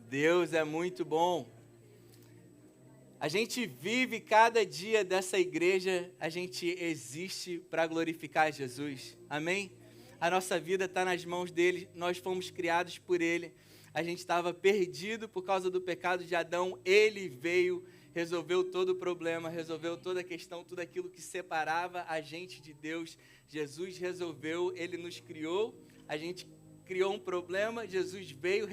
Deus é muito bom. A gente vive cada dia dessa igreja, a gente existe para glorificar Jesus. Amém? A nossa vida está nas mãos dele, nós fomos criados por ele. A gente estava perdido por causa do pecado de Adão. Ele veio, resolveu todo o problema, resolveu toda a questão, tudo aquilo que separava a gente de Deus. Jesus resolveu, ele nos criou, a gente criou um problema, Jesus veio,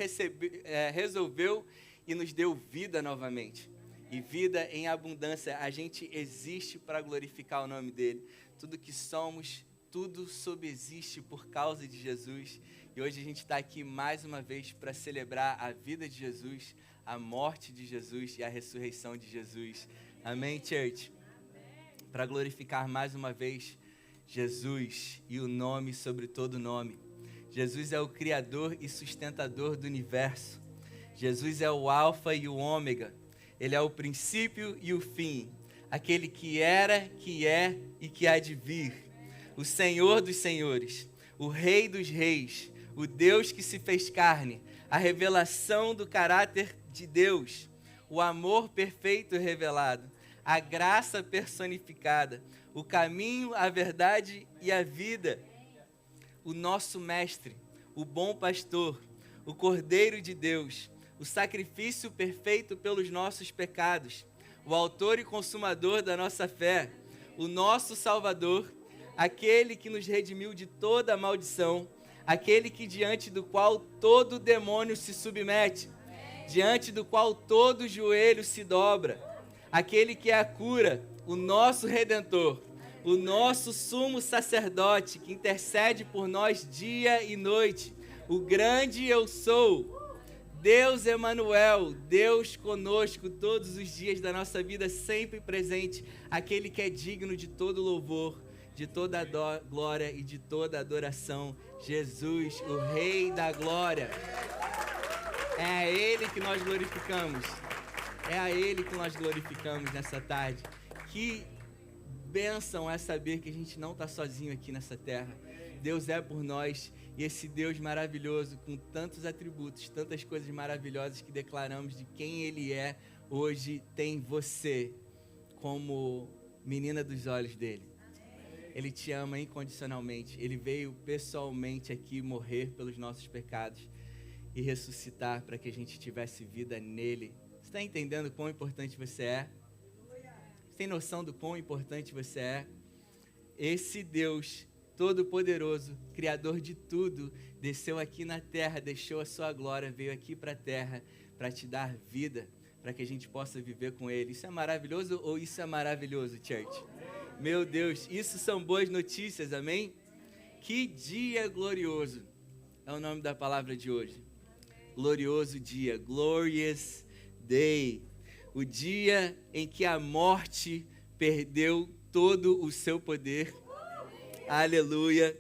resolveu e nos deu vida novamente. E vida em abundância. A gente existe para glorificar o nome dele. Tudo que somos, tudo subsiste por causa de Jesus. E hoje a gente está aqui mais uma vez para celebrar a vida de Jesus, a morte de Jesus e a ressurreição de Jesus. Amém, church? Para glorificar mais uma vez Jesus e o nome sobre todo nome. Jesus é o Criador e sustentador do universo. Jesus é o Alfa e o Ômega. Ele é o princípio e o fim. Aquele que era, que é e que há de vir. O Senhor dos senhores. O Rei dos reis. O Deus que se fez carne. A revelação do caráter de Deus. O amor perfeito revelado. A graça personificada. O caminho, a verdade e a vida. O nosso mestre, o bom pastor, o Cordeiro de Deus, o sacrifício perfeito pelos nossos pecados, o autor e consumador da nossa fé, o nosso Salvador, aquele que nos redimiu de toda a maldição, aquele que diante do qual todo demônio se submete, diante do qual todo joelho se dobra, aquele que é a cura, o nosso Redentor, o nosso sumo sacerdote que intercede por nós dia e noite, o grande eu sou, Deus Emanuel, Deus conosco todos os dias da nossa vida, sempre presente, aquele que é digno de todo louvor, de toda glória e de toda adoração, Jesus, o Rei da glória. É a Ele que nós glorificamos, é a Ele que nós glorificamos nessa tarde. Que bênção é saber que a gente não está sozinho aqui nessa terra. Deus é por nós e esse Deus maravilhoso, com tantos atributos, tantas coisas maravilhosas que declaramos de quem Ele é, hoje tem você como menina dos olhos dele. Ele te ama incondicionalmente. Ele veio pessoalmente aqui morrer pelos nossos pecados e ressuscitar para que a gente tivesse vida nele. Você está entendendo quão importante você é? Você tem noção do quão importante você é? Esse Deus Todo-Poderoso, Criador de tudo, desceu aqui na terra, deixou a sua glória, veio aqui para a terra para te dar vida, para que a gente possa viver com Ele. Isso é maravilhoso ou isso é maravilhoso, church? Meu Deus, isso são boas notícias, amém? Que dia glorioso é o nome da palavra de hoje. Glorioso dia, glorious day. O dia em que a morte perdeu todo o seu poder. Aleluia.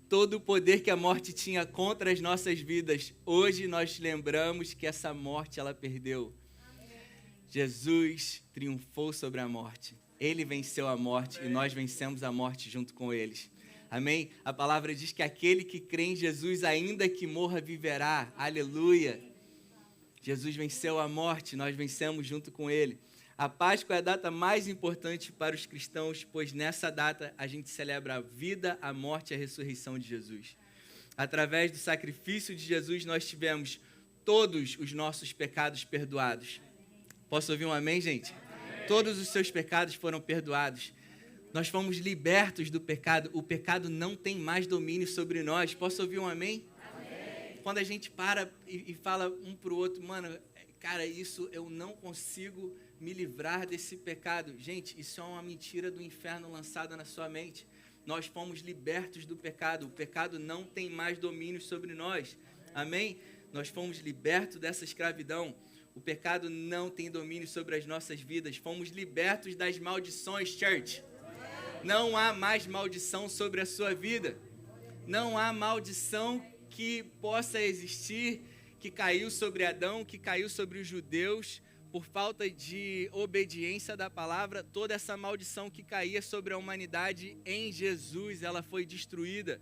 Todo o poder que a morte tinha contra as nossas vidas, hoje nós lembramos que essa morte ela perdeu. Jesus triunfou sobre a morte. Ele venceu a morte e nós vencemos a morte junto com eles. Amém? A palavra diz que aquele que crê em Jesus, ainda que morra, viverá. Aleluia. Jesus venceu a morte, nós vencemos junto com ele. A Páscoa é a data mais importante para os cristãos, pois nessa data a gente celebra a vida, a morte e a ressurreição de Jesus. Através do sacrifício de Jesus, nós tivemos todos os nossos pecados perdoados. Posso ouvir um amém, gente? Amém. Todos os seus pecados foram perdoados. Nós fomos libertos do pecado. O pecado não tem mais domínio sobre nós. Posso ouvir um amém? Amém. Quando a gente para e fala um para o outro, mano, cara, isso eu não consigo me livrar desse pecado. Gente, isso é uma mentira do inferno lançada na sua mente. Nós fomos libertos do pecado. O pecado não tem mais domínio sobre nós. Amém? Nós fomos libertos dessa escravidão. O pecado não tem domínio sobre as nossas vidas. Fomos libertos das maldições, church. Não há mais maldição sobre a sua vida. Não há maldição que possa existir, que caiu sobre Adão, que caiu sobre os judeus, por falta de obediência da palavra. Toda essa maldição que caía sobre a humanidade em Jesus, ela foi destruída.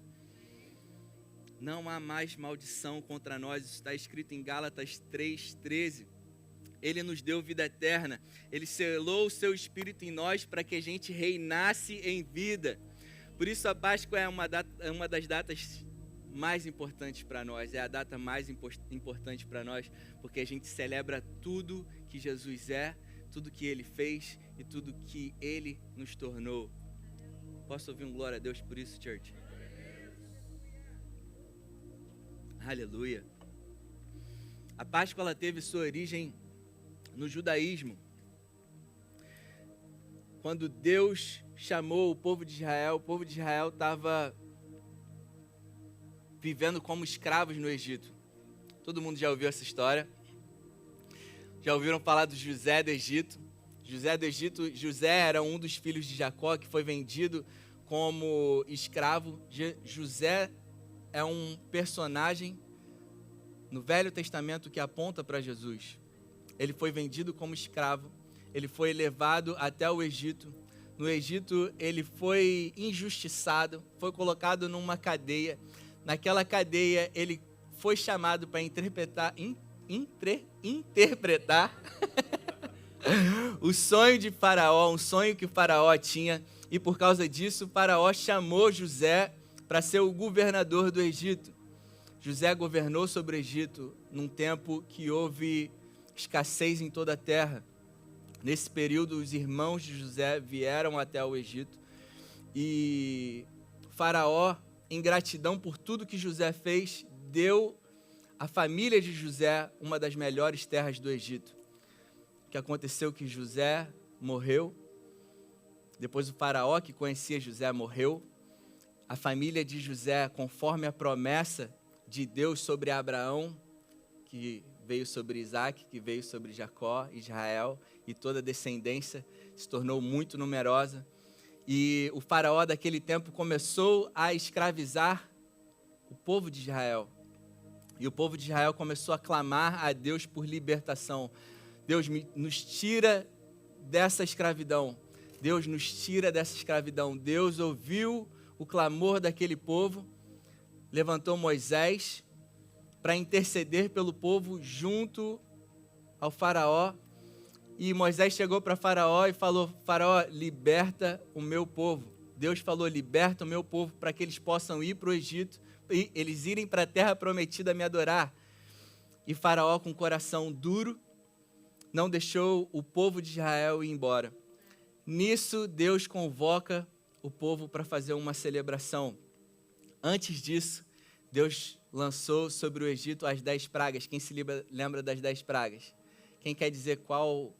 não há mais maldição contra nós. Isso está escrito em Gálatas 3:13. Ele nos deu vida eterna. Ele selou o seu Espírito em nós para que a gente reinasse em vida. Por isso a Páscoa é uma das datas mais importantes para nós. É a data mais importante para nós, porque a gente celebra tudo que Jesus é, tudo que Ele fez e tudo que Ele nos tornou. Posso ouvir um glória a Deus por isso, church? Aleluia. A Páscoa ela teve sua origem no judaísmo. Quando Deus chamou o povo de Israel estava vivendo como escravos no Egito. Todo mundo já ouviu essa história? Já ouviram falar do José do Egito? José era um dos filhos de Jacó que foi vendido como escravo. José é um personagem no Velho Testamento que aponta para Jesus. Ele foi vendido como escravo, ele foi levado até o Egito. No Egito, ele foi injustiçado, foi colocado numa cadeia. Naquela cadeia, ele foi chamado para interpretar o sonho de Faraó, um sonho que Faraó tinha. E por causa disso, Faraó chamou José para ser o governador do Egito. José governou sobre o Egito num tempo que houve escassez em toda a terra. Nesse período, os irmãos de José vieram até o Egito e Faraó, em gratidão por tudo que José fez, deu à família de José uma das melhores terras do Egito. O que aconteceu que José morreu, depois o Faraó que conhecia José morreu, a família de José, conforme a promessa de Deus sobre Abraão, que veio sobre Isaac, que veio sobre Jacó, Israel, e toda a descendência se tornou muito numerosa. E o faraó daquele tempo começou a escravizar o povo de Israel. E o povo de Israel começou a clamar a Deus por libertação. Deus nos tira dessa escravidão. Deus nos tira dessa escravidão. Deus ouviu o clamor daquele povo, levantou Moisés para interceder pelo povo junto ao faraó. E Moisés chegou para Faraó e falou: Faraó, liberta o meu povo. Deus falou: liberta o meu povo para que eles possam ir para o Egito e eles irem para a terra prometida me adorar. E Faraó, com o coração duro, não deixou o povo de Israel ir embora. Nisso, Deus convoca o povo para fazer uma celebração. Antes disso, Deus lançou sobre o Egito as 10 pragas. Quem se lembra das 10 pragas? Quem quer dizer qual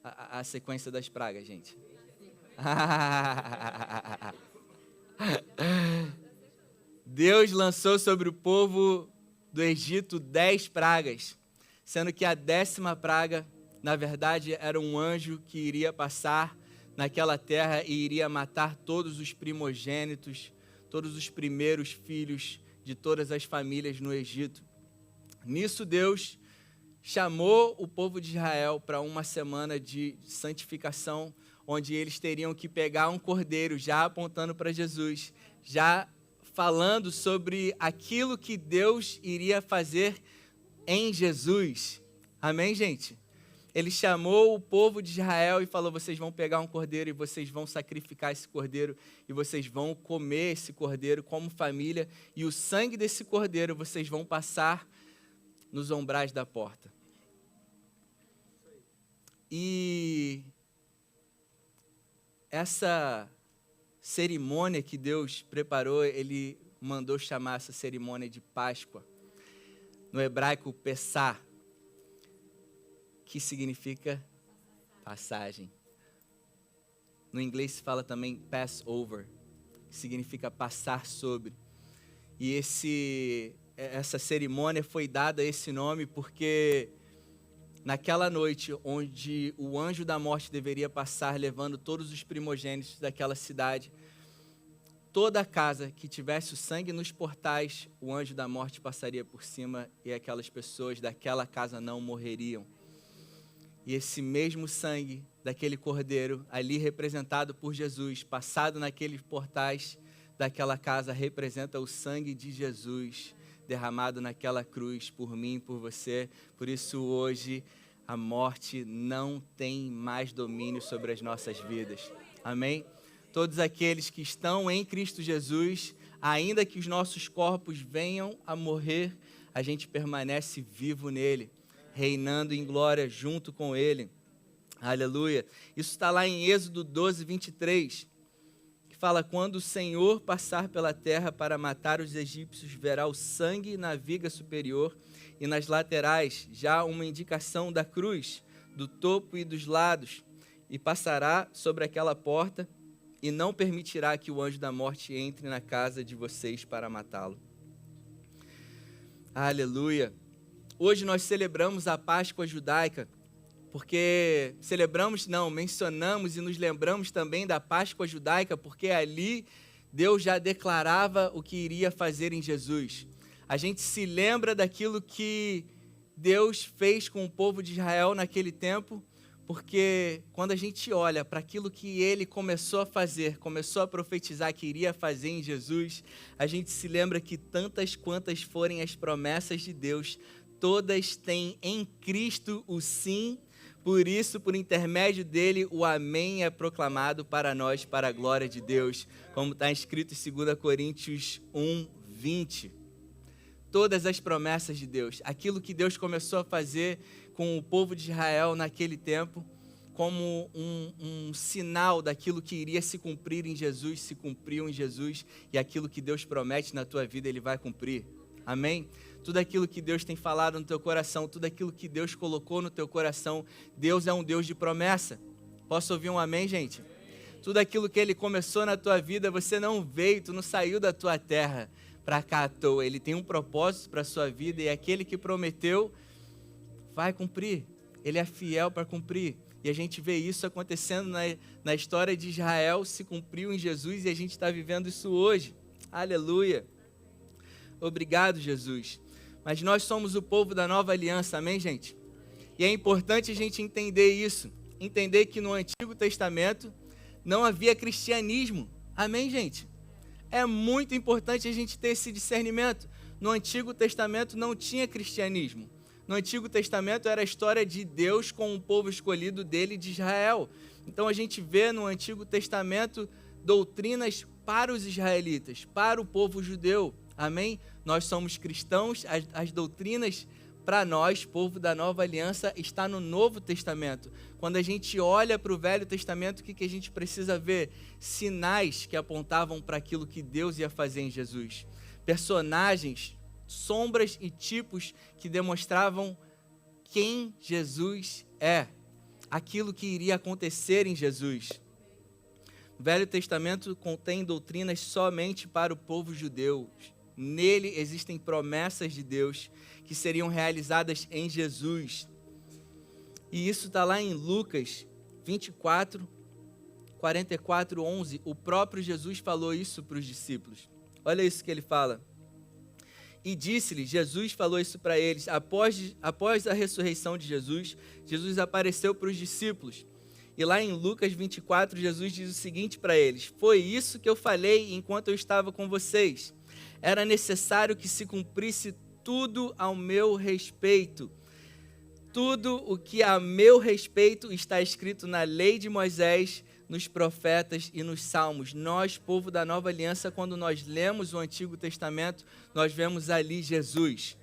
a sequência das pragas, gente? Deus lançou sobre o povo do Egito 10 pragas, sendo que a 10ª praga, na verdade, era um anjo que iria passar naquela terra e iria matar todos os primogênitos, todos os primeiros filhos de todas as famílias no Egito. Nisso, Deus chamou o povo de Israel para uma semana de santificação, onde eles teriam que pegar um cordeiro, já apontando para Jesus, já falando sobre aquilo que Deus iria fazer em Jesus. Amém, gente? Ele chamou o povo de Israel e falou: vocês vão pegar um cordeiro e vocês vão sacrificar esse cordeiro e vocês vão comer esse cordeiro como família, e o sangue desse cordeiro vocês vão passar nos umbrais da porta. E essa cerimônia que Deus preparou, Ele mandou chamar essa cerimônia de Páscoa. No hebraico, Pessah, que significa passagem. No inglês se fala também Passover, que significa passar sobre. E essa cerimônia foi dada esse nome porque naquela noite onde o anjo da morte deveria passar levando todos os primogênitos daquela cidade, toda a casa que tivesse o sangue nos portais, o anjo da morte passaria por cima e aquelas pessoas daquela casa não morreriam. E esse mesmo sangue daquele cordeiro, ali representado por Jesus, passado naqueles portais, daquela casa representa o sangue de Jesus derramado naquela cruz por mim e por você. Por isso hoje a morte não tem mais domínio sobre as nossas vidas. Amém? Todos aqueles que estão em Cristo Jesus, ainda que os nossos corpos venham a morrer, a gente permanece vivo nele, reinando em glória junto com ele. Aleluia. Isso está lá em Êxodo 12, 23, que fala: quando o Senhor passar pela terra para matar os egípcios, verá o sangue na viga superior e nas laterais, já uma indicação da cruz, do topo e dos lados, e passará sobre aquela porta e não permitirá que o anjo da morte entre na casa de vocês para matá-lo. Aleluia. Hoje nós celebramos a Páscoa judaica, porque mencionamos e nos lembramos também da Páscoa judaica, porque ali Deus já declarava o que iria fazer em Jesus. A gente se lembra daquilo que Deus fez com o povo de Israel naquele tempo, porque quando a gente olha para aquilo que ele começou a fazer, começou a profetizar que iria fazer em Jesus, a gente se lembra que tantas quantas forem as promessas de Deus, todas têm em Cristo o sim. Por isso, por intermédio dele, o amém é proclamado para nós, para a glória de Deus, como está escrito em 2 Coríntios 1, 20. Todas as promessas de Deus, aquilo que Deus começou a fazer com o povo de Israel naquele tempo, como um sinal daquilo que iria se cumprir em Jesus, se cumpriu em Jesus, e aquilo que Deus promete na tua vida, ele vai cumprir. Amém? Tudo aquilo que Deus tem falado no teu coração, tudo aquilo que Deus colocou no teu coração, Deus é um Deus de promessa. Posso ouvir um amém, gente? Tudo aquilo que ele começou na tua vida, você não veio, tu não saiu da tua terra para cá à toa. Ele tem um propósito para a sua vida e aquele que prometeu vai cumprir. Ele é fiel para cumprir. E a gente vê isso acontecendo na história de Israel, se cumpriu em Jesus e a gente está vivendo isso hoje. Aleluia. Obrigado, Jesus. Mas nós somos o povo da nova aliança, amém, gente? E é importante a gente entender isso. Entender que no Antigo Testamento não havia cristianismo. Amém, gente? É muito importante a gente ter esse discernimento. No Antigo Testamento não tinha cristianismo. No Antigo Testamento era a história de Deus com o povo escolhido dele, de Israel. Então a gente vê no Antigo Testamento doutrinas para os israelitas, para o povo judeu. Amém? Nós somos cristãos, as doutrinas para nós, povo da nova aliança, está no Novo Testamento. Quando a gente olha para o Velho Testamento, o que a gente precisa ver? Sinais que apontavam para aquilo que Deus ia fazer em Jesus. Personagens, sombras e tipos que demonstravam quem Jesus é. Aquilo que iria acontecer em Jesus. O Velho Testamento contém doutrinas somente para o povo judeu. Nele existem promessas de Deus que seriam realizadas em Jesus. E isso está lá em Lucas 24, 44, 11. O próprio Jesus falou isso para os discípulos. Olha isso que ele fala. E disse-lhe, Jesus falou isso para eles, após a ressurreição de Jesus, Jesus apareceu para os discípulos. E lá em Lucas 24, Jesus diz o seguinte para eles: foi isso que eu falei enquanto eu estava com vocês. Era necessário que se cumprisse tudo ao meu respeito. Tudo o que a meu respeito está escrito na lei de Moisés, nos profetas e nos salmos. Nós, povo da nova aliança, quando nós lemos o Antigo Testamento, nós vemos ali Jesus.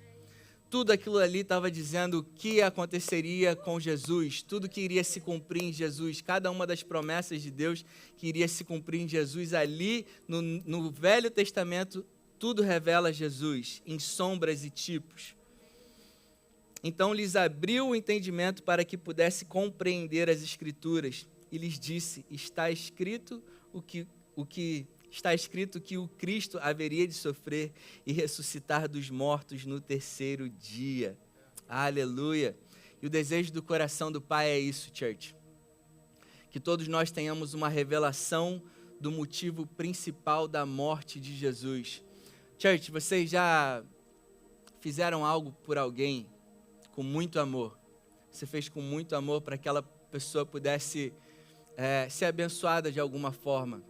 Tudo aquilo ali estava dizendo o que aconteceria com Jesus, tudo que iria se cumprir em Jesus, cada uma das promessas de Deus que iria se cumprir em Jesus ali no Velho Testamento, tudo revela Jesus em sombras e tipos. Então lhes abriu o entendimento para que pudesse compreender as Escrituras e lhes disse: está escrito está escrito que o Cristo haveria de sofrer e ressuscitar dos mortos no terceiro dia. Aleluia! E o desejo do coração do Pai é isso, church. Que todos nós tenhamos uma revelação do motivo principal da morte de Jesus. Church, vocês já fizeram algo por alguém com muito amor? Você fez com muito amor para que aquela pessoa pudesse ser abençoada de alguma forma.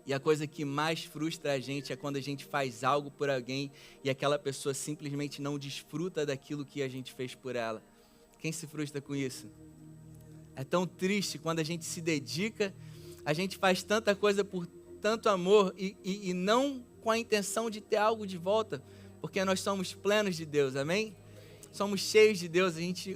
E a coisa que mais frustra a gente é quando a gente faz algo por alguém e aquela pessoa simplesmente não desfruta daquilo que a gente fez por ela. Quem se frustra com isso? É tão triste quando a gente se dedica, a gente faz tanta coisa por tanto amor e não com a intenção de ter algo de volta, porque nós somos plenos de Deus, amém? Somos cheios de Deus,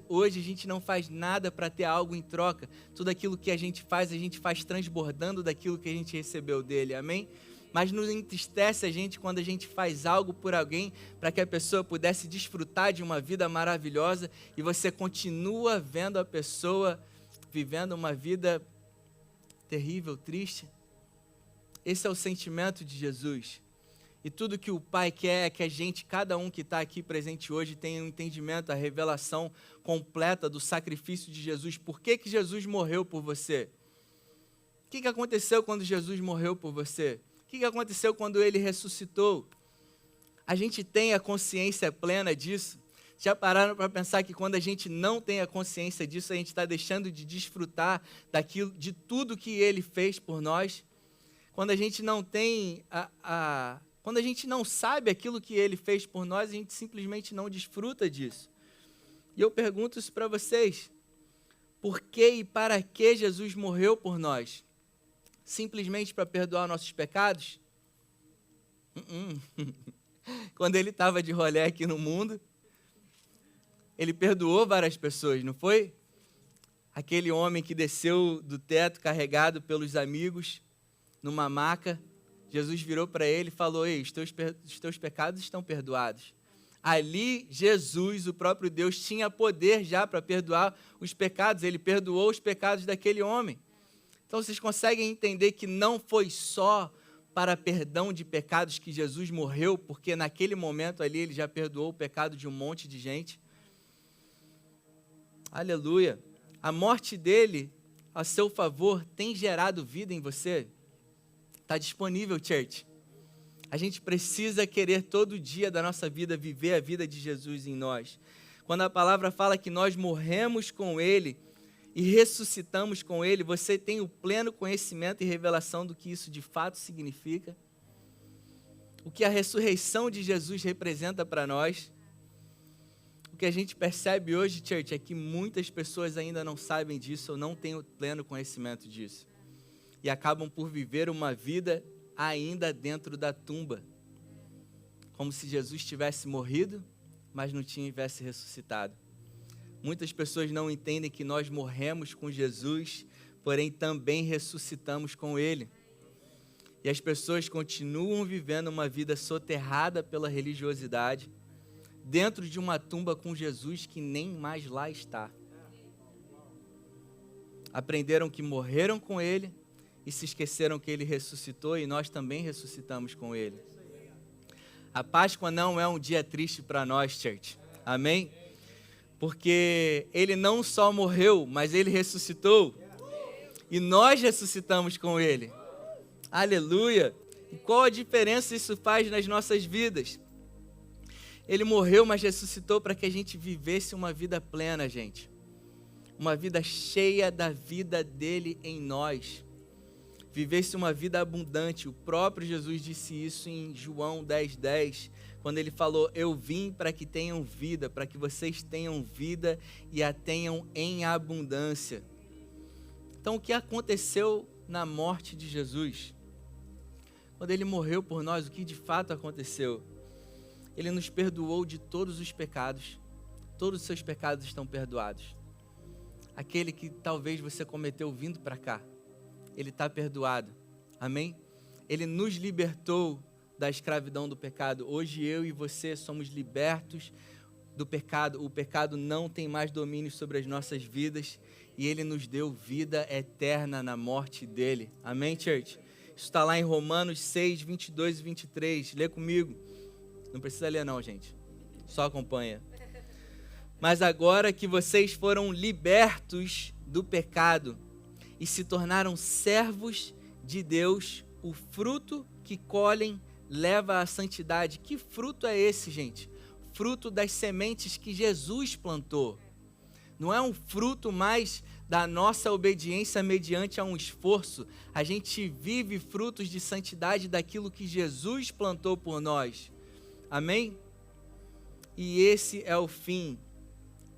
hoje a gente não faz nada para ter algo em troca. Tudo aquilo que a gente faz transbordando daquilo que a gente recebeu dele, amém? Mas nos entristece a gente quando a gente faz algo por alguém para que a pessoa pudesse desfrutar de uma vida maravilhosa e você continua vendo a pessoa vivendo uma vida terrível, triste. Esse é o sentimento de Jesus. E tudo que o Pai quer é que a gente, cada um que está aqui presente hoje, tenha um entendimento, a revelação completa do sacrifício de Jesus. Por que que Jesus morreu por você? O que aconteceu quando Jesus morreu por você? O que aconteceu quando Ele ressuscitou? A gente tem a consciência plena disso? Já pararam para pensar que quando a gente não tem a consciência disso, a gente está deixando de desfrutar daquilo, de tudo que Ele fez por nós? Quando a gente não tem quando a gente não sabe aquilo que Ele fez por nós, a gente simplesmente não desfruta disso. E eu pergunto isso para vocês. Por que e para que Jesus morreu por nós? Simplesmente para perdoar nossos pecados? Quando Ele estava de rolê aqui no mundo, Ele perdoou várias pessoas, não foi? Aquele homem que desceu do teto carregado pelos amigos, numa maca, Jesus virou para ele e falou: ei, os teus pecados estão perdoados. Ali, Jesus, o próprio Deus, tinha poder já para perdoar os pecados. Ele perdoou os pecados daquele homem. Então, vocês conseguem entender que não foi só para perdão de pecados que Jesus morreu, porque naquele momento ali ele já perdoou o pecado de um monte de gente. Aleluia. A morte dele, a seu favor, tem gerado vida em você? Está disponível, church. A gente precisa querer todo dia da nossa vida viver a vida de Jesus em nós. Quando a palavra fala que nós morremos com Ele e ressuscitamos com Ele, você tem o pleno conhecimento e revelação do que isso de fato significa? O que a ressurreição de Jesus representa para nós? O que a gente percebe hoje, church, é que muitas pessoas ainda não sabem disso ou não têm o pleno conhecimento disso. E acabam por viver uma vida ainda dentro da tumba. Como se Jesus tivesse morrido, mas não tivesse ressuscitado. Muitas pessoas não entendem que nós morremos com Jesus, porém também ressuscitamos com Ele. E as pessoas continuam vivendo uma vida soterrada pela religiosidade, dentro de uma tumba com Jesus que nem mais lá está. Aprenderam que morreram com Ele, e se esqueceram que Ele ressuscitou e nós também ressuscitamos com Ele. A Páscoa não é um dia triste para nós, church. Amém? Porque Ele não só morreu, mas Ele ressuscitou. E nós ressuscitamos com Ele. Aleluia! E qual a diferença isso faz nas nossas vidas? Ele morreu, mas ressuscitou para que a gente vivesse uma vida plena, gente. Uma vida cheia da vida dele em nós. Vivesse uma vida abundante. O próprio Jesus disse isso em João 10:10, quando ele falou: eu vim para que tenham vida, para que vocês tenham vida e a tenham em abundância. Então, o que aconteceu na morte de Jesus? Quando ele morreu por nós, o que de fato aconteceu? Ele nos perdoou de todos os pecados. Todos os seus pecados estão perdoados. Aquele que talvez você cometeu vindo para cá, Ele está perdoado, amém? Ele nos libertou da escravidão do pecado. Hoje eu e você somos libertos do pecado. O pecado não tem mais domínio sobre as nossas vidas e Ele nos deu vida eterna na morte dEle, amém, church? Isso está lá em Romanos 6, 22 e 23, lê comigo. Não precisa ler não, gente, só acompanha. Mas agora que vocês foram libertos do pecado e se tornaram servos de Deus, o fruto que colhem leva à santidade. Que fruto é esse, gente? Fruto das sementes que Jesus plantou. Não é um fruto mais da nossa obediência mediante a um esforço. A gente vive frutos de santidade daquilo que Jesus plantou por nós. Amém? E esse é o fim.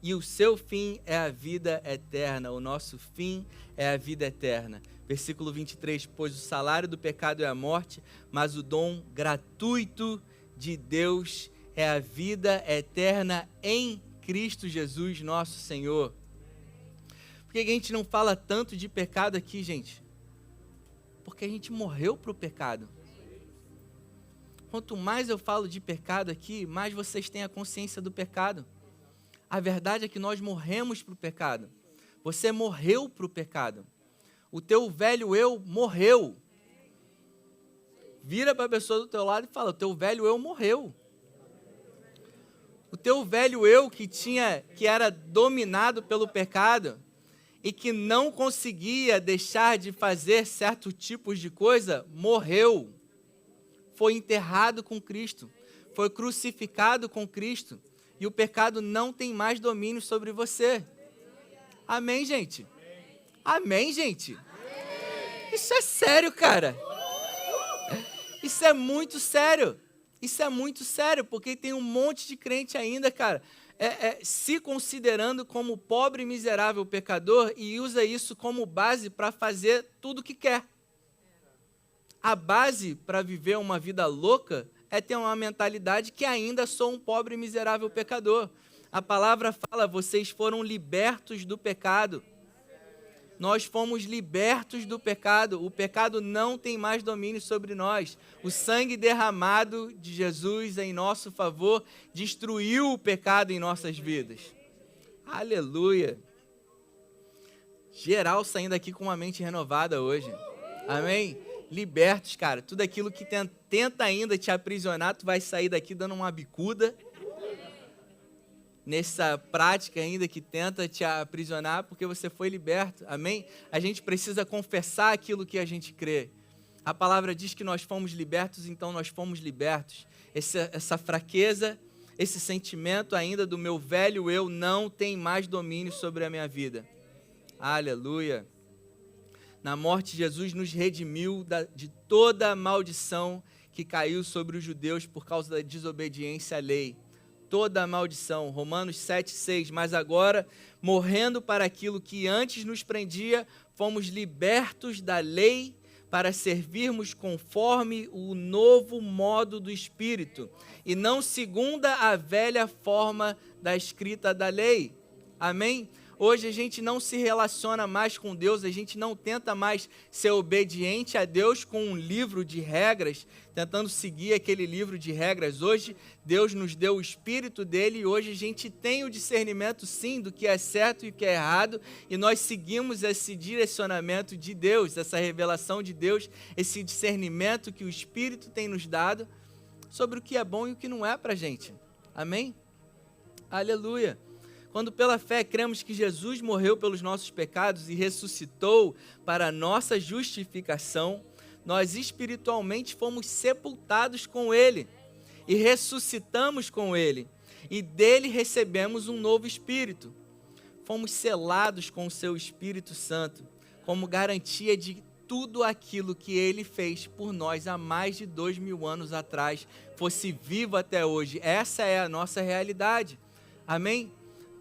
E o seu fim é a vida eterna. O nosso fim é a vida eterna. Versículo 23, pois o salário do pecado é a morte, mas o dom gratuito de Deus é a vida eterna em Cristo Jesus, nosso Senhor. Por que a gente não fala tanto de pecado aqui, gente? Porque a gente morreu para o pecado. Quanto mais eu falo de pecado aqui, mais vocês têm a consciência do pecado. A verdade é que nós morremos para o pecado. Você morreu para o pecado. O teu velho eu morreu. Vira para a pessoa do teu lado e fala, o teu velho eu morreu. O teu velho eu que era dominado pelo pecado e que não conseguia deixar de fazer certos tipos de coisa, morreu. Foi enterrado com Cristo. Foi crucificado com Cristo. E o pecado não tem mais domínio sobre você. Amém, gente? Amém, gente? Isso é sério, cara. Isso é muito sério. Isso é muito sério, porque tem um monte de crente ainda, cara, se considerando como pobre e miserável pecador e usa isso como base para fazer tudo o que quer. A base para viver uma vida louca é ter uma mentalidade que ainda sou um pobre e miserável pecador. A palavra fala, vocês foram libertos do pecado. Nós fomos libertos do pecado. O pecado não tem mais domínio sobre nós. O sangue derramado de Jesus em nosso favor destruiu o pecado em nossas vidas. Aleluia. Geral saindo aqui com uma mente renovada hoje. Amém? Libertos, cara. Tudo aquilo que tenta ainda te aprisionar, tu vai sair daqui dando uma bicuda. Nessa prática ainda que tenta te aprisionar, porque você foi liberto, amém? A gente precisa confessar aquilo que a gente crê. A palavra diz que nós fomos libertos, então nós fomos libertos. Essa fraqueza, esse sentimento ainda do meu velho eu não tem mais domínio sobre a minha vida. Aleluia. Na morte, Jesus nos redimiu de toda a maldição que caiu sobre os judeus por causa da desobediência à lei. Toda a maldição, Romanos 7,6, mas agora, morrendo para aquilo que antes nos prendia, fomos libertos da lei para servirmos conforme o novo modo do Espírito, e não segundo a velha forma da escrita da lei. Amém? Hoje a gente não se relaciona mais com Deus, a gente não tenta mais ser obediente a Deus com um livro de regras, tentando seguir aquele livro de regras. Hoje Deus nos deu o Espírito dele e hoje a gente tem o discernimento sim do que é certo e o que é errado e nós seguimos esse direcionamento de Deus, essa revelação de Deus, esse discernimento que o Espírito tem nos dado sobre o que é bom e o que não é pra gente. Amém? Aleluia. Quando pela fé cremos que Jesus morreu pelos nossos pecados e ressuscitou para a nossa justificação, nós espiritualmente fomos sepultados com Ele e ressuscitamos com Ele, e dele recebemos um novo Espírito. Fomos selados com o seu Espírito Santo, como garantia de tudo aquilo que Ele fez por nós há mais de 2000 anos atrás, fosse vivo até hoje. Essa é a nossa realidade. Amém?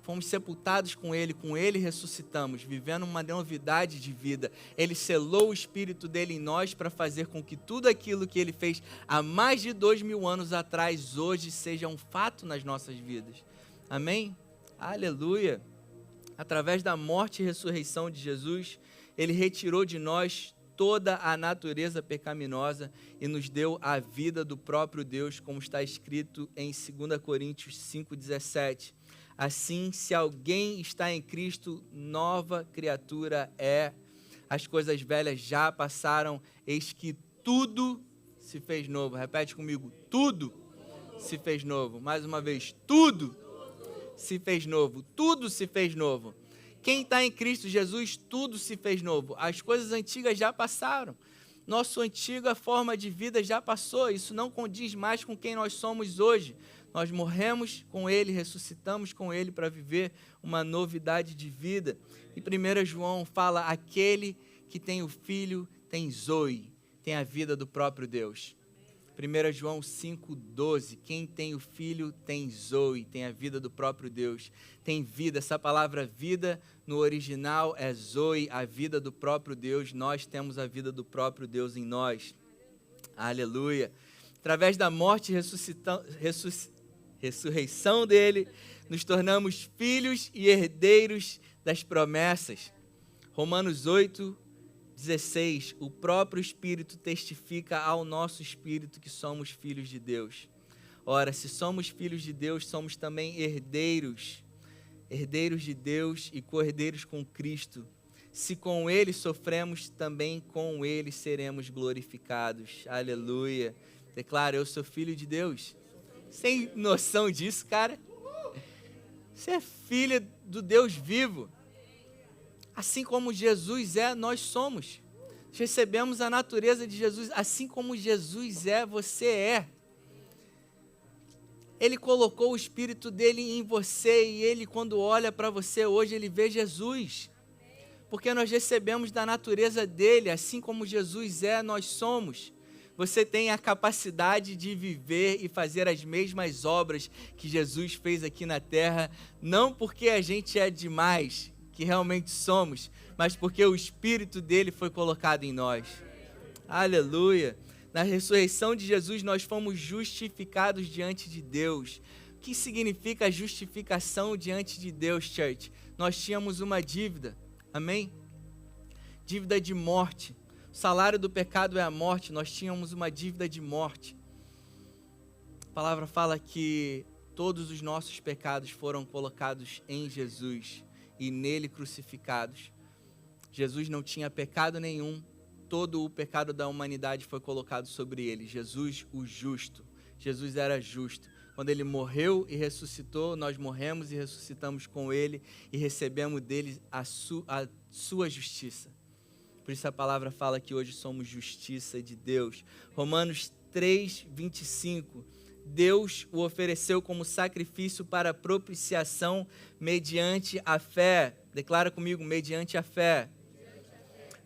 Fomos sepultados com Ele ressuscitamos, vivendo uma novidade de vida. Ele selou o Espírito dele em nós para fazer com que tudo aquilo que Ele fez há mais de 2000 anos atrás, hoje seja um fato nas nossas vidas. Amém? Aleluia! Através da morte e ressurreição de Jesus, Ele retirou de nós toda a natureza pecaminosa e nos deu a vida do próprio Deus, como está escrito em 2 Coríntios 5,17. Assim, se alguém está em Cristo, nova criatura é. As coisas velhas já passaram, eis que tudo se fez novo. Repete comigo, tudo se fez novo. Mais uma vez, tudo se fez novo. Tudo se fez novo. Quem está em Cristo Jesus, tudo se fez novo. As coisas antigas já passaram. Nossa antiga forma de vida já passou. Isso não condiz mais com quem nós somos hoje. Nós morremos com Ele, ressuscitamos com Ele para viver uma novidade de vida. E 1 João fala, aquele que tem o Filho tem Zoe, tem a vida do próprio Deus. 1 João 5,12, quem tem o Filho tem Zoe, tem a vida do próprio Deus, tem vida. Essa palavra vida no original é Zoe, a vida do próprio Deus. Nós temos a vida do próprio Deus em nós. Aleluia. Através da morte e ressurreição dele, nos tornamos filhos e herdeiros das promessas. Romanos 8:16, o próprio Espírito testifica ao nosso espírito que somos filhos de Deus. Ora, se somos filhos de Deus, somos também herdeiros de Deus e co-herdeiros com Cristo. Se com Ele sofremos, também com Ele seremos glorificados. Aleluia. Declara, eu sou filho de Deus. Sem noção disso, cara? Você é filha do Deus vivo. Assim como Jesus é, nós somos. Recebemos a natureza de Jesus. Assim como Jesus é, você é. Ele colocou o Espírito dele em você e ele, quando olha para você hoje, ele vê Jesus. Porque nós recebemos da natureza dele, assim como Jesus é, nós somos. Você tem a capacidade de viver e fazer as mesmas obras que Jesus fez aqui na terra, não porque a gente é demais, que realmente somos, mas porque o Espírito dele foi colocado em nós. Aleluia! Na ressurreição de Jesus, nós fomos justificados diante de Deus. O que significa a justificação diante de Deus, church? Nós tínhamos uma dívida, amém? Dívida de morte. O salário do pecado é a morte, nós tínhamos uma dívida de morte. A palavra fala que todos os nossos pecados foram colocados em Jesus e nele crucificados. Jesus não tinha pecado nenhum, todo o pecado da humanidade foi colocado sobre ele. Jesus, o justo. Jesus era justo. Quando ele morreu e ressuscitou, nós morremos e ressuscitamos com ele e recebemos dele a sua justiça. Por isso a palavra fala que hoje somos justiça de Deus. Romanos 3:25. Deus o ofereceu como sacrifício para propiciação mediante a fé. Declara comigo, mediante a fé.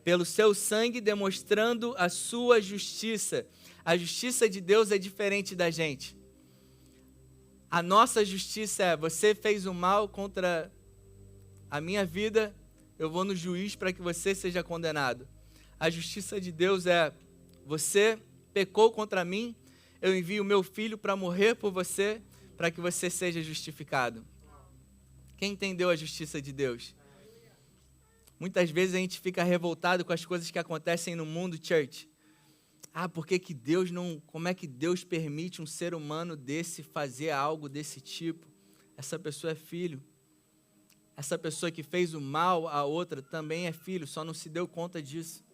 Pelo seu sangue, demonstrando a sua justiça. A justiça de Deus é diferente da gente. A nossa justiça é, você fez o mal contra a minha vida, eu vou no juiz para que você seja condenado. A justiça de Deus é, você pecou contra mim, eu envio o meu filho para morrer por você, para que você seja justificado. Quem entendeu a justiça de Deus? Muitas vezes a gente fica revoltado com as coisas que acontecem no mundo, church. Como é que Deus permite um ser humano desse fazer algo desse tipo? Essa pessoa é filho. Essa pessoa que fez o mal a outra também é filho, só não se deu conta disso.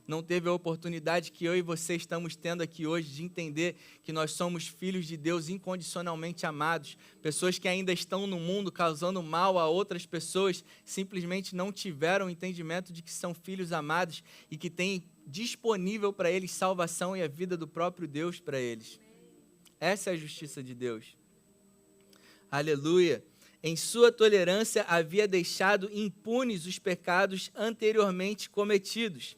Não teve a oportunidade que eu e você estamos tendo aqui hoje de entender que nós somos filhos de Deus incondicionalmente amados. Pessoas que ainda estão no mundo causando mal a outras pessoas, simplesmente não tiveram o entendimento de que são filhos amados e que têm disponível para eles salvação e a vida do próprio Deus para eles. Essa é a justiça de Deus. Aleluia! Em sua tolerância havia deixado impunes os pecados anteriormente cometidos.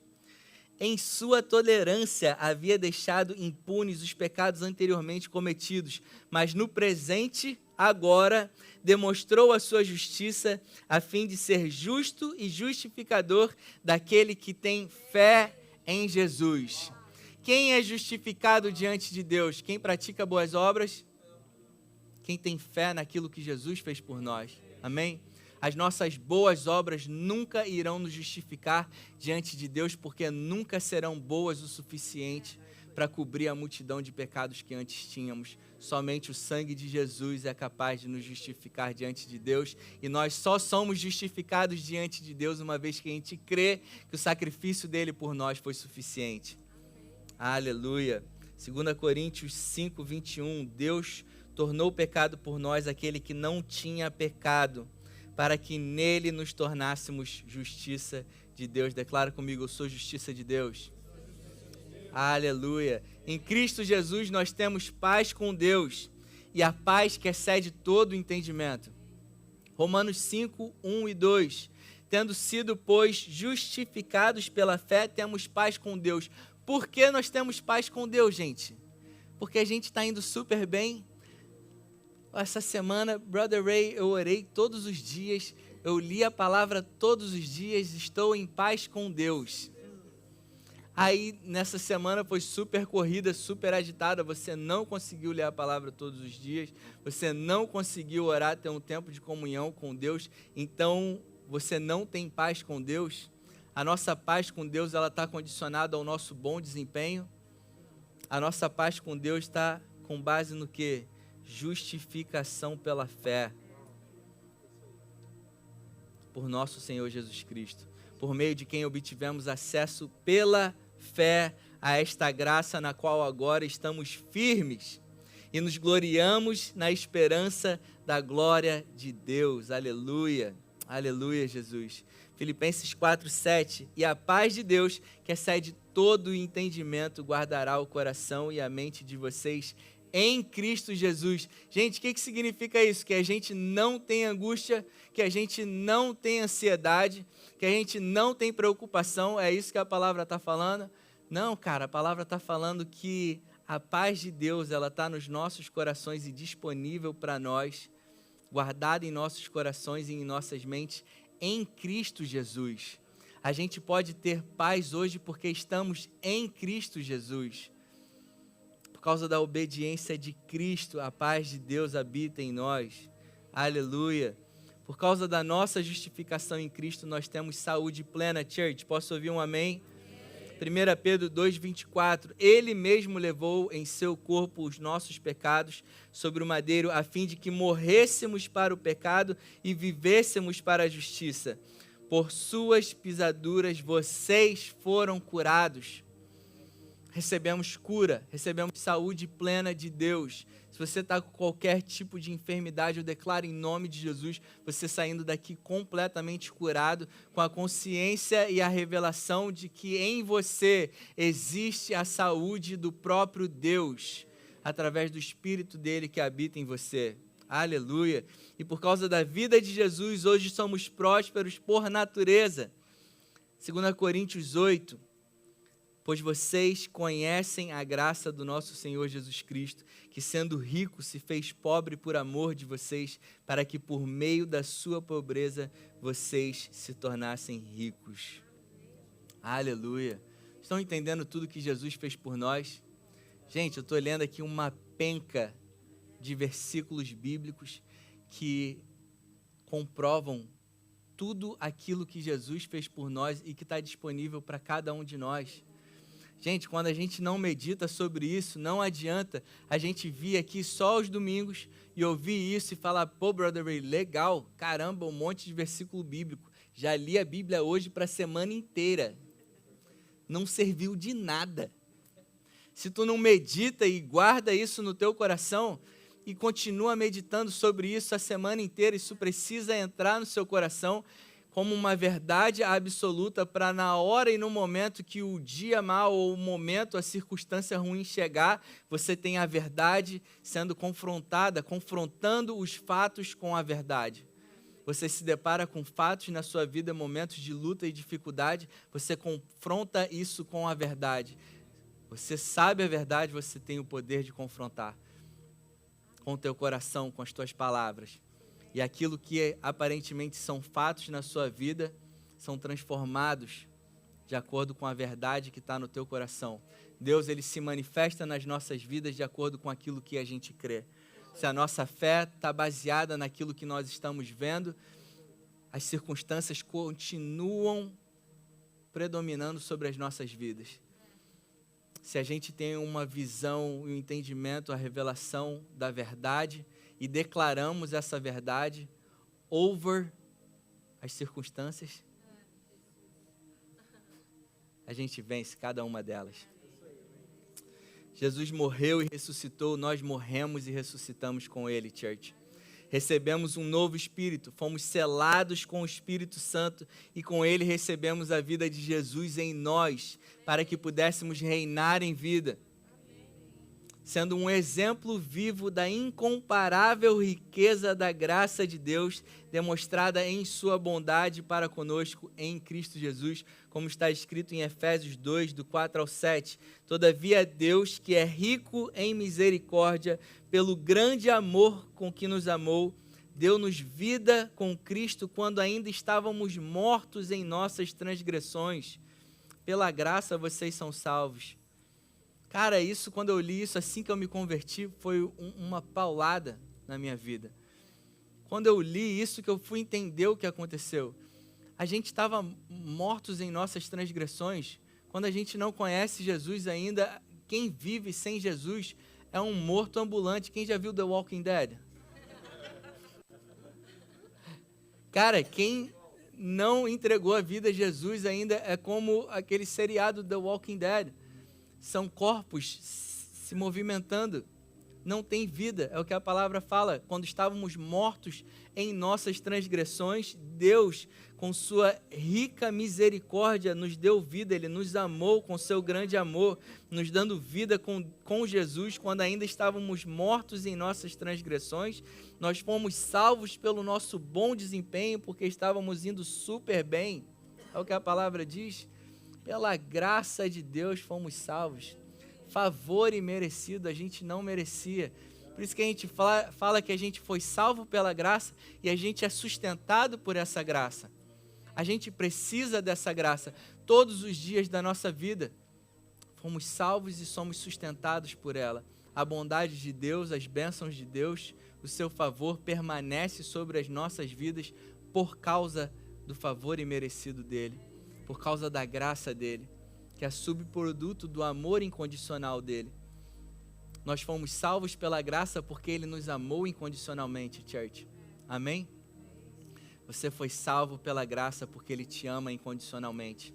Em sua tolerância havia deixado impunes os pecados anteriormente cometidos, mas no presente, agora, demonstrou a sua justiça a fim de ser justo e justificador daquele que tem fé em Jesus. Quem é justificado diante de Deus? Quem pratica boas obras? Quem tem fé naquilo que Jesus fez por nós. Amém? As nossas boas obras nunca irão nos justificar diante de Deus, porque nunca serão boas o suficiente para cobrir a multidão de pecados que antes tínhamos. Somente o sangue de Jesus é capaz de nos justificar diante de Deus, e nós só somos justificados diante de Deus uma vez que a gente crê que o sacrifício dele por nós foi suficiente. Aleluia. 2 Coríntios 5:21, Deus tornou pecado por nós aquele que não tinha pecado, para que nele nos tornássemos justiça de Deus. Declara comigo, eu sou justiça de Deus. Aleluia. Em Cristo Jesus nós temos paz com Deus e a paz que excede todo o entendimento. Romanos 5, 1 e 2. Tendo sido, pois, justificados pela fé, temos paz com Deus. Por que nós temos paz com Deus, gente? Porque a gente está indo super bem. Essa semana, Brother Ray, eu orei todos os dias, eu li a palavra todos os dias, estou em paz com Deus. Aí, nessa semana foi super corrida, super agitada, você não conseguiu ler a palavra todos os dias, você não conseguiu orar, ter um tempo de comunhão com Deus, então você não tem paz com Deus. A nossa paz com Deus, ela está condicionada ao nosso bom desempenho. A nossa paz com Deus está com base no quê? Justificação pela fé. Por nosso Senhor Jesus Cristo, por meio de quem obtivemos acesso pela fé a esta graça na qual agora estamos firmes e nos gloriamos na esperança da glória de Deus. Aleluia, aleluia, Jesus. Filipenses 4:7, e a paz de Deus, que excede todo o entendimento, guardará o coração e a mente de vocês em Cristo Jesus. Gente, o que significa isso? Que a gente não tem angústia, que a gente não tem ansiedade, que a gente não tem preocupação. É isso que a palavra está falando? Não, cara, a palavra está falando que a paz de Deus, ela está nos nossos corações e disponível para nós, guardada em nossos corações e em nossas mentes, em Cristo Jesus. A gente pode ter paz hoje porque estamos em Cristo Jesus. Por causa da obediência de Cristo, a paz de Deus habita em nós. Aleluia. Por causa da nossa justificação em Cristo, nós temos saúde plena, church. Posso ouvir um amém? 1 Pedro 2,24. Ele mesmo levou em seu corpo os nossos pecados sobre o madeiro, a fim de que morrêssemos para o pecado e vivêssemos para a justiça. Por suas pisaduras vocês foram curados. Recebemos cura, recebemos saúde plena de Deus. Se você está com qualquer tipo de enfermidade, eu declaro em nome de Jesus, você saindo daqui completamente curado, com a consciência e a revelação de que em você existe a saúde do próprio Deus, através do Espírito dele que habita em você. Aleluia! E por causa da vida de Jesus, hoje somos prósperos por natureza. 2 Coríntios 8. Pois vocês conhecem a graça do nosso Senhor Jesus Cristo, que sendo rico se fez pobre por amor de vocês, para que por meio da sua pobreza vocês se tornassem ricos. Aleluia! Estão entendendo tudo que Jesus fez por nós? Gente, eu estou lendo aqui uma penca de versículos bíblicos que comprovam tudo aquilo que Jesus fez por nós e que está disponível para cada um de nós. Gente, quando a gente não medita sobre isso, não adianta a gente vir aqui só aos domingos e ouvir isso e falar, pô, Brother Ray, legal, caramba, um monte de versículo bíblico. Já li a Bíblia hoje para a semana inteira. Não serviu de nada. Se tu não medita e guarda isso no teu coração e continua meditando sobre isso a semana inteira, isso precisa entrar no seu coração como uma verdade absoluta para na hora e no momento que o dia mau ou o momento, a circunstância ruim chegar, você tem a verdade sendo confrontada, confrontando os fatos com a verdade. Você se depara com fatos na sua vida, momentos de luta e dificuldade, você confronta isso com a verdade. Você sabe a verdade, você tem o poder de confrontar com o teu coração, com as tuas palavras. E aquilo que aparentemente são fatos na sua vida, são transformados de acordo com a verdade que está no teu coração. Deus, ele se manifesta nas nossas vidas de acordo com aquilo que a gente crê. Se a nossa fé está baseada naquilo que nós estamos vendo, as circunstâncias continuam predominando sobre as nossas vidas. Se a gente tem uma visão, um entendimento, a revelação da verdade, e declaramos essa verdade over as circunstâncias, a gente vence cada uma delas. Jesus morreu e ressuscitou, nós morremos e ressuscitamos com Ele, church. Recebemos um novo Espírito, fomos selados com o Espírito Santo e com Ele recebemos a vida de Jesus em nós, para que pudéssemos reinar em vida. sendo um exemplo vivo da incomparável riqueza da graça de Deus demonstrada em sua bondade para conosco em Cristo Jesus, como está escrito em Efésios 2, do 4 ao 7. Todavia Deus, que é rico em misericórdia, pelo grande amor com que nos amou, deu-nos vida com Cristo quando ainda estávamos mortos em nossas transgressões. Pela graça vocês são salvos. Cara, isso, quando eu li isso, assim que eu me converti, foi uma paulada na minha vida. Quando eu li isso, que eu fui entender o que aconteceu. A gente estava mortos em nossas transgressões. Quando a gente não conhece Jesus ainda, quem vive sem Jesus é um morto ambulante. Quem já viu The Walking Dead? Cara, quem não entregou a vida a Jesus ainda é como aquele seriado The Walking Dead. São corpos se movimentando, não tem vida, é o que a palavra fala. Quando estávamos mortos em nossas transgressões, Deus, com sua rica misericórdia, nos deu vida. Ele nos amou com seu grande amor, nos dando vida com Jesus. Quando ainda estávamos mortos em nossas transgressões, nós fomos salvos pelo nosso bom desempenho, porque estávamos indo super bem, é o que a palavra diz. Pela graça de Deus fomos salvos. Favor imerecido, a gente não merecia. Por isso que a gente fala que a gente foi salvo pela graça e a gente é sustentado por essa graça. A gente precisa dessa graça todos os dias da nossa vida. Fomos salvos e somos sustentados por ela. A bondade de Deus, as bênçãos de Deus, o seu favor permanece sobre as nossas vidas por causa do favor imerecido dele. Por causa da graça dele, que é subproduto do amor incondicional dele. Nós fomos salvos pela graça porque ele nos amou incondicionalmente, church. Amém? Você foi salvo pela graça porque ele te ama incondicionalmente.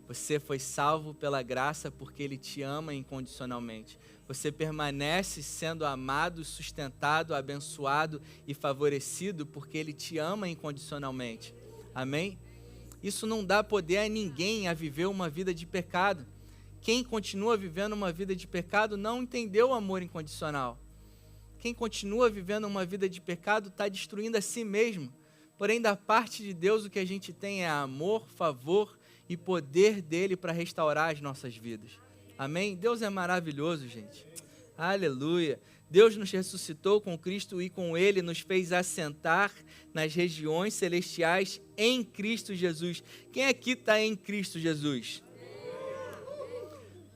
Você foi salvo pela graça porque ele te ama incondicionalmente. Você permanece sendo amado, sustentado, abençoado e favorecido porque ele te ama incondicionalmente. Amém? Isso não dá poder a ninguém a viver uma vida de pecado. Quem continua vivendo uma vida de pecado não entendeu o amor incondicional. Quem continua vivendo uma vida de pecado está destruindo a si mesmo. Porém, da parte de Deus, o que a gente tem é amor, favor e poder dele para restaurar as nossas vidas. Amém? Deus é maravilhoso, gente. Aleluia. Deus nos ressuscitou com Cristo e com ele nos fez assentar nas regiões celestiais em Cristo Jesus. Quem aqui está em Cristo Jesus?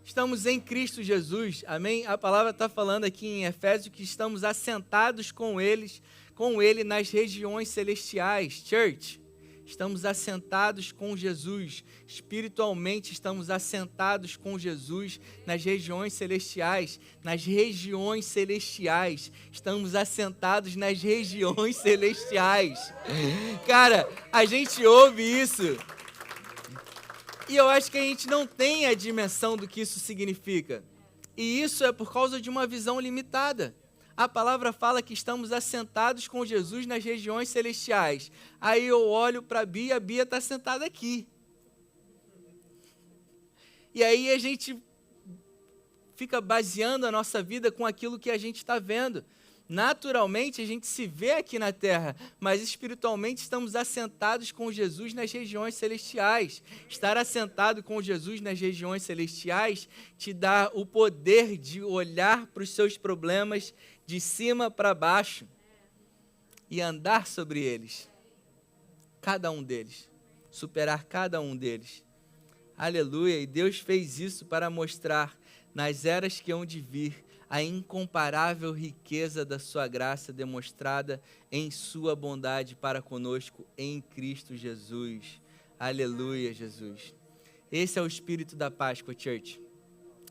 Estamos em Cristo Jesus, amém? A palavra está falando aqui em Efésios que estamos assentados com ele nas regiões celestiais. Church, estamos assentados com Jesus, espiritualmente estamos assentados com Jesus nas regiões celestiais, estamos assentados nas regiões celestiais. Cara, a gente ouve isso e eu acho que a gente não tem a dimensão do que isso significa, e isso é por causa de uma visão limitada. A palavra fala que estamos assentados com Jesus nas regiões celestiais. Aí eu olho para a Bia está sentada aqui. E aí a gente fica baseando a nossa vida com aquilo que a gente está vendo. Naturalmente a gente se vê aqui na terra, mas espiritualmente estamos assentados com Jesus nas regiões celestiais. Estar assentado com Jesus nas regiões celestiais te dá o poder de olhar para os seus problemas de cima para baixo e andar sobre eles, cada um deles, superar cada um deles. Aleluia! E Deus fez isso para mostrar nas eras que hão de vir a incomparável riqueza da sua graça demonstrada em sua bondade para conosco em Cristo Jesus. Aleluia, Jesus. Esse é o espírito da Páscoa, church.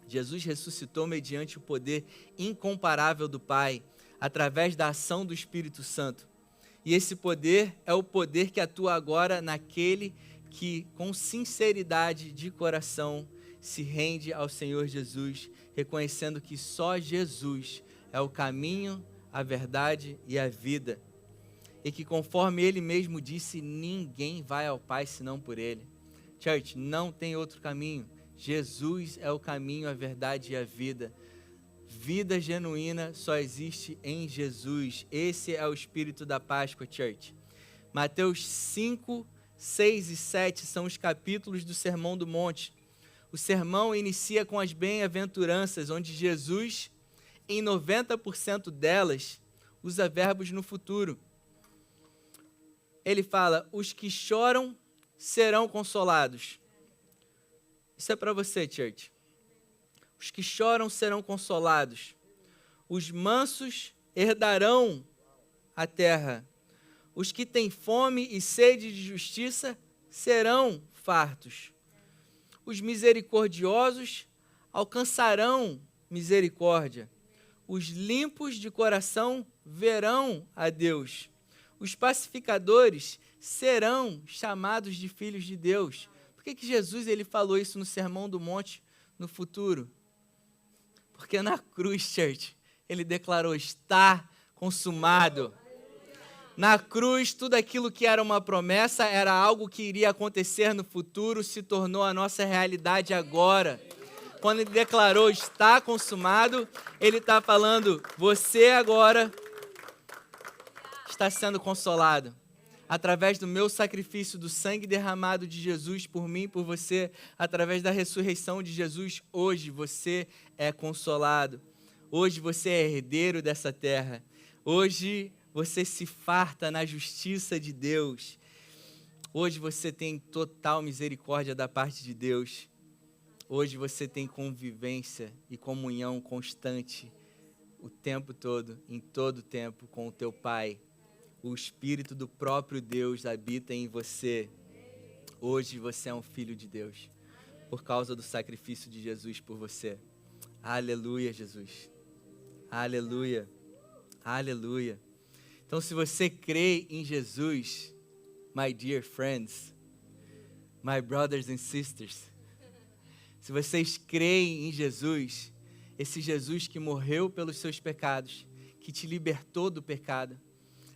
Jesus ressuscitou mediante o poder incomparável do Pai, através da ação do Espírito Santo. E esse poder é o poder que atua agora naquele que, com sinceridade de coração, se rende ao Senhor Jesus, reconhecendo que só Jesus é o caminho, a verdade e a vida. E que, conforme Ele mesmo disse, ninguém vai ao Pai senão por Ele. Church, não tem outro caminho. Jesus é o caminho, a verdade e a vida. Vida genuína só existe em Jesus. Esse é o espírito da Páscoa, church. Mateus 5, 6 e 7 são os capítulos do Sermão do Monte. O sermão inicia com as bem-aventuranças, onde Jesus, em 90% delas, usa verbos no futuro. Ele fala, os que choram serão consolados. Isso é para você, church. Os que choram serão consolados. Os mansos herdarão a terra. Os que têm fome e sede de justiça serão fartos. Os misericordiosos alcançarão misericórdia. Os limpos de coração verão a Deus. Os pacificadores serão chamados de filhos de Deus. Por que Jesus ele falou isso no Sermão do Monte no futuro? Porque na cruz, church, ele declarou, está consumado. Na cruz, tudo aquilo que era uma promessa, era algo que iria acontecer no futuro, se tornou a nossa realidade agora. Quando ele declarou, está consumado, ele está falando, você agora está sendo consolado. Através do meu sacrifício, do sangue derramado de Jesus por mim e por você, através da ressurreição de Jesus, hoje você é consolado. Hoje você é herdeiro dessa terra. Hoje você se farta na justiça de Deus. Hoje você tem total misericórdia da parte de Deus. Hoje você tem convivência e comunhão constante o tempo todo, em todo o tempo, com o teu Pai. O Espírito do próprio Deus habita em você. Hoje você é um filho de Deus, por causa do sacrifício de Jesus por você. Aleluia, Jesus. Aleluia. Aleluia. Então, se você crê em Jesus, my dear friends, my brothers and sisters, se vocês creem em Jesus, esse Jesus que morreu pelos seus pecados, que te libertou do pecado,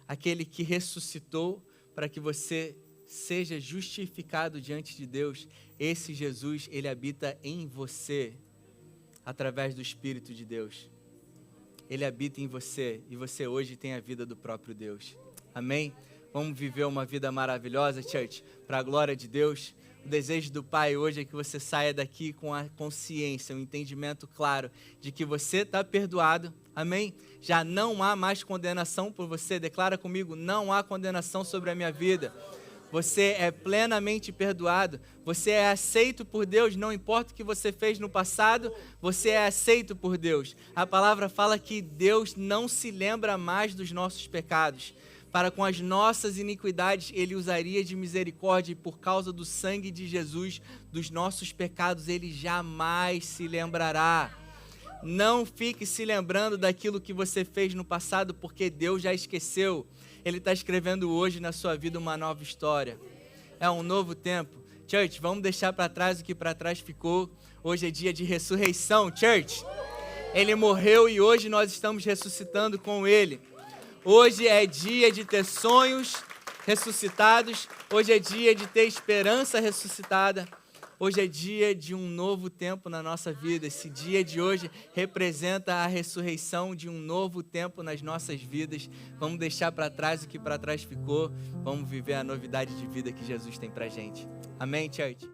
aquele que ressuscitou para que você seja justificado diante de Deus, esse Jesus, ele habita em você, através do Espírito de Deus. Ele habita em você e você hoje tem a vida do próprio Deus. Amém? Vamos viver uma vida maravilhosa, church, para a glória de Deus. O desejo do Pai hoje é que você saia daqui com a consciência, um entendimento claro de que você está perdoado. Amém? Já não há mais condenação por você. Declara comigo, não há condenação sobre a minha vida. Você é plenamente perdoado. Você é aceito por Deus, não importa o que você fez no passado, você é aceito por Deus. A palavra fala que Deus não se lembra mais dos nossos pecados. Para com as nossas iniquidades, Ele usaria de misericórdia e por causa do sangue de Jesus, dos nossos pecados, Ele jamais se lembrará. Não fique se lembrando daquilo que você fez no passado, porque Deus já esqueceu. Ele está escrevendo hoje na sua vida uma nova história. É um novo tempo. Church, vamos deixar para trás o que para trás ficou. Hoje é dia de ressurreição, church. Ele morreu e hoje nós estamos ressuscitando com Ele. Hoje é dia de ter sonhos ressuscitados. Hoje é dia de ter esperança ressuscitada. Hoje é dia de um novo tempo na nossa vida. Esse dia de hoje representa a ressurreição de um novo tempo nas nossas vidas. Vamos deixar para trás o que para trás ficou. Vamos viver a novidade de vida que Jesus tem para a gente. Amém, church?